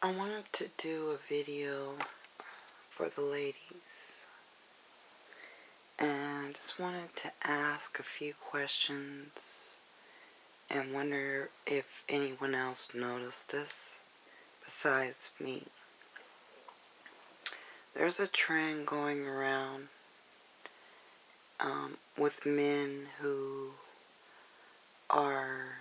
I wanted to do a video for the ladies, and I just wanted to ask a few questions and wonder if anyone else noticed this besides me. There's a trend going around with men who are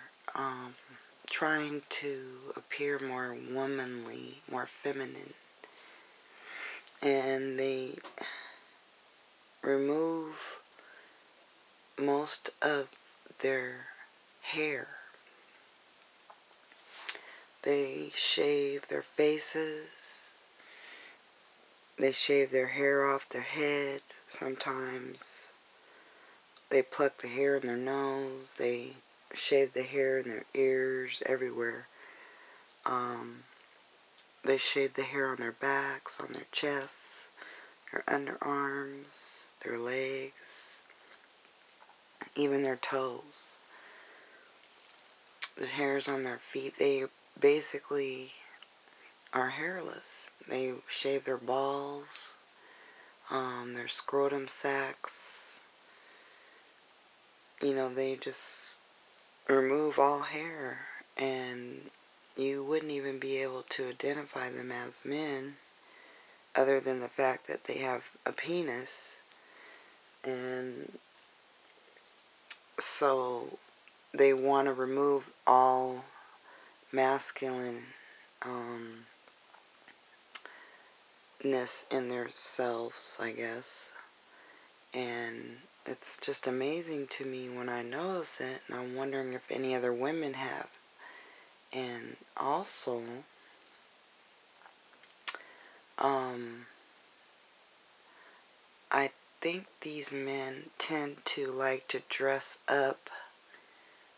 trying to appear more womanly, more feminine, and they remove most of their hair. They shave their faces, they shave their hair off their head. Sometimes they pluck the hair in their nose, they shave the hair in their ears, everywhere. They shave the hair on their backs, on their chests, their underarms, their legs, even their toes. The hairs on their feet, they basically are hairless. They shave their balls, their scrotum sacs. They just remove all hair, and you wouldn't even be able to identify them as men other than the fact that they have a penis. And so they want to remove all masculine ness in themselves, I guess. And it's just amazing to me when I notice it, and I'm wondering if any other women have. And also, I think these men tend to like to dress up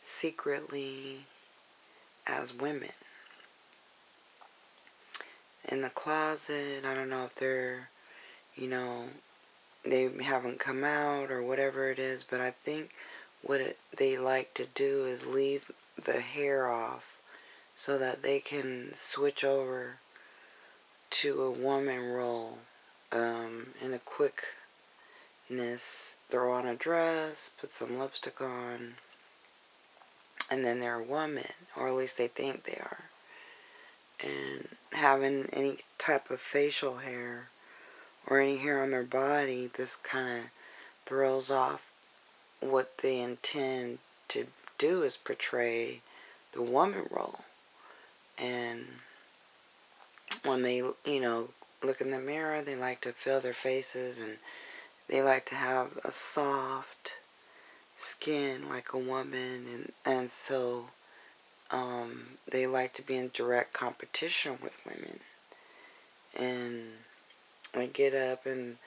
secretly as women. In the closet, I don't know if they're, they haven't come out or whatever it is, but I think what they like to do is leave the hair off so that they can switch over to a woman role in a quickness. Throw on a dress, put some lipstick on, and then they're a woman, or at least they think they are. And having any type of facial hair or any hair on their body, this kind of throws off what they intend to do, is portray the woman role. And when they, look in the mirror, they like to feel their faces, and they like to have a soft skin like a woman, and so they like to be in direct competition with women. And they get up and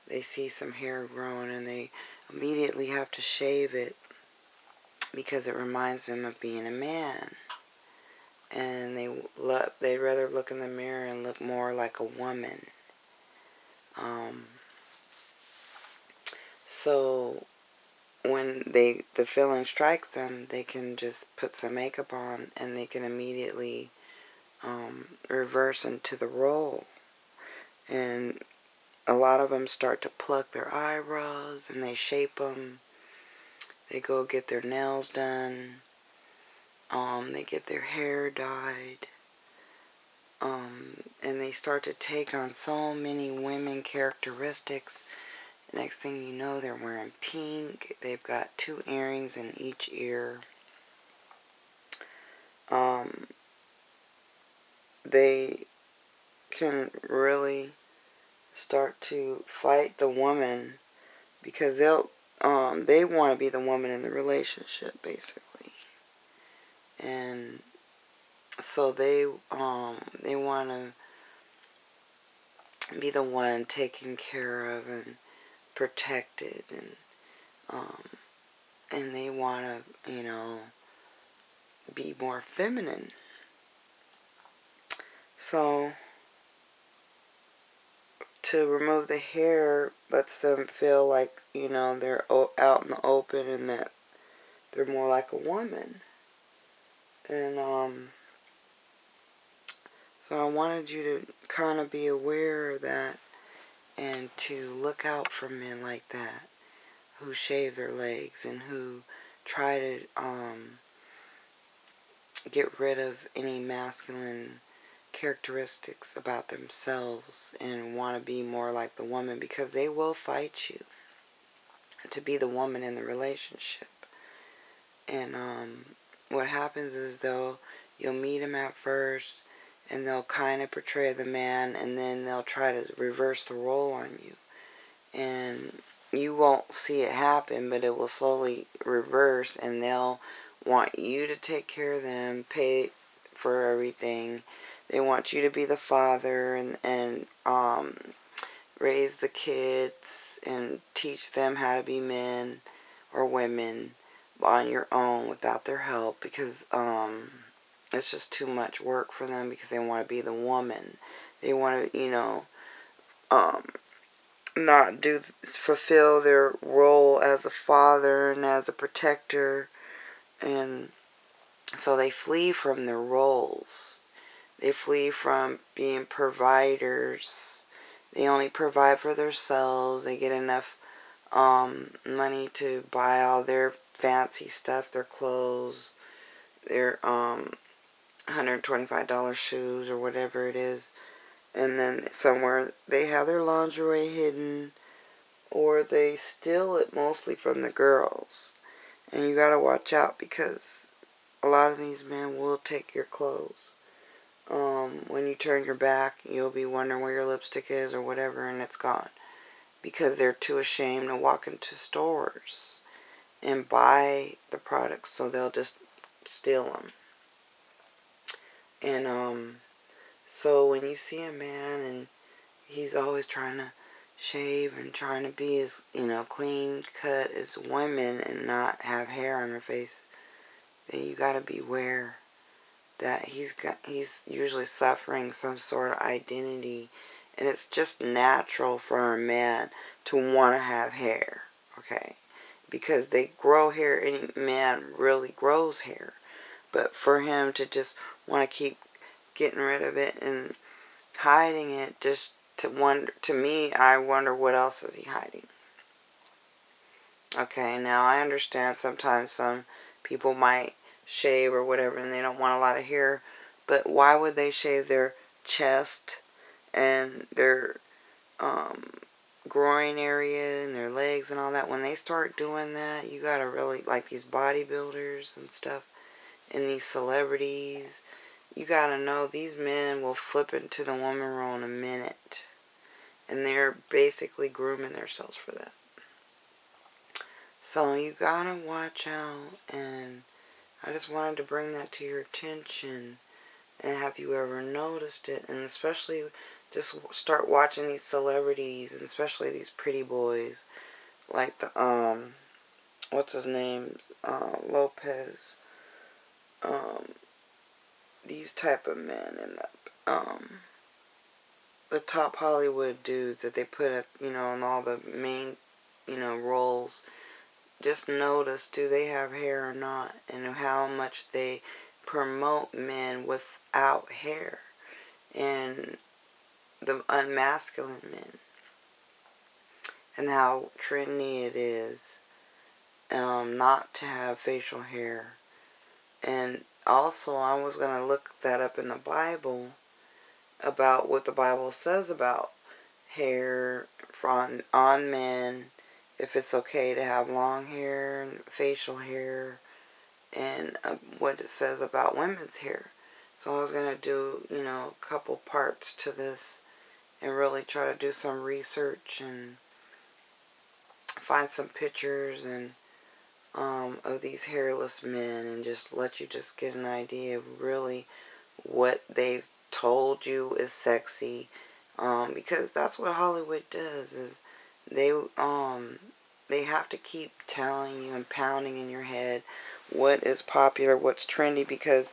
they see some hair growing, and they immediately have to shave it because it reminds them of being a man. And they'd rather look in the mirror and look more like a woman. So when the feeling strikes them, they can just put some makeup on, and they can immediately reverse into the role. And a lot of them start to pluck their eyebrows, and they shape them. They go get their nails done. They get their hair dyed. And they start to take on so many women characteristics. Next thing you know, they're wearing pink. They've got 2 earrings in each ear. They can really start to fight the woman because they want to be the woman in the relationship, basically. And so they want to be the one taken care of and protected, and they want to, be more feminine. So to remove the hair lets them feel like, they're out in the open, and that they're more like a woman. And So I wanted you to kind of be aware of that and to look out for men like that who shave their legs and who try to get rid of any masculine characteristics about themselves and want to be more like the woman, because they will fight you to be the woman in the relationship. And what happens is you'll meet him at first and they'll kind of portray the man, and then they'll try to reverse the role on you. And you won't see it happen, but it will slowly reverse, and they'll want you to take care of them, pay for everything. They want you to be the father and raise the kids and teach them how to be men or women on your own without their help, because it's just too much work for them, because they want to be the woman. They want to, not fulfill their role as a father and as a protector, and so they flee from their roles. They flee from being providers. They only provide for themselves. They get enough money to buy all their fancy stuff, their clothes, their $125 shoes or whatever it is. And then somewhere they have their lingerie hidden, or they steal it mostly from the girls. And you gotta watch out, because a lot of these men will take your clothes. When you turn your back, you'll be wondering where your lipstick is or whatever, and it's gone. Because they're too ashamed to walk into stores and buy the products, so they'll just steal them. And so when you see a man and he's always trying to shave and trying to be as, clean cut as women and not have hair on their face, then you gotta beware that he's usually suffering some sort of identity, and it's just natural for a man to want to have hair, okay? Because they grow hair. Any man really grows hair, but for him to just want to keep getting rid of it and hiding it, to me, I wonder what else is he hiding. Okay, now I understand sometimes some people might shave or whatever and they don't want a lot of hair, but why would they shave their chest and their groin area and their legs and all that? When they start doing that, you gotta really, like these bodybuilders and stuff and these celebrities, you gotta know these men will flip into the woman role in a minute, and they're basically grooming themselves for that. So you gotta watch out, and I just wanted to bring that to your attention. And have you ever noticed it? And especially just start watching these celebrities, and especially these pretty boys, like the what's his name, Lopez, these type of men, and the top Hollywood dudes that they put at, in all the main, roles. Just notice, do they have hair or not, and how much they promote men without hair, and the unmasculine men, and how trendy it is not to have facial hair. And also, I was going to look that up in the Bible about what the Bible says about hair on men, if it's okay to have long hair and facial hair, and what it says about women's hair. So I was going to do, a couple parts to this and really try to do some research and find some pictures and of these hairless men, and just let you just get an idea of really what they've told you is sexy, because that's what Hollywood does, is they have to keep telling you and pounding in your head what is popular, what's trendy, because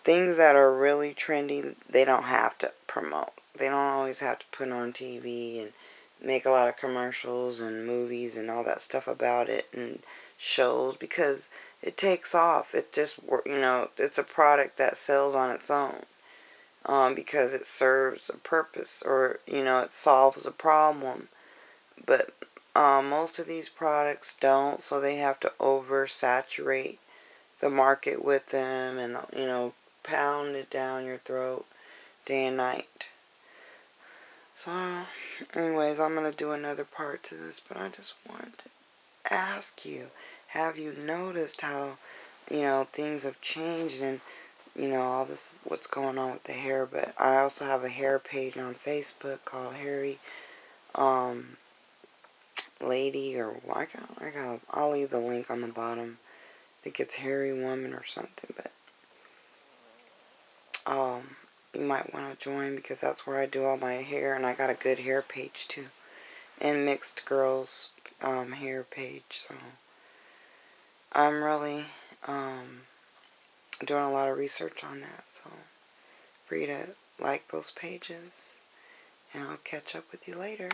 things that are really trendy, they don't have to promote. They don't always have to put on TV and make a lot of commercials and movies and all that stuff about it and shows, because it takes off. It just, it's a product that sells on its own. because it serves a purpose, or it solves a problem. But most of these products don't, so they have to oversaturate the market with them, and pound it down your throat day and night. So anyways, I'm going to do another part to this, but I just wanted to ask you, have you noticed how things have changed, and all this, what's going on with the hair? But I also have a hair page on Facebook called Hairy Lady, or I'll leave the link on the bottom. I think it's Hairy Woman or something, but you might want to join, because that's where I do all my hair, and I got a good hair page too, and Mixed Girls hair page. So I'm really doing a lot of research on that, so free to like those pages, and I'll catch up with you later.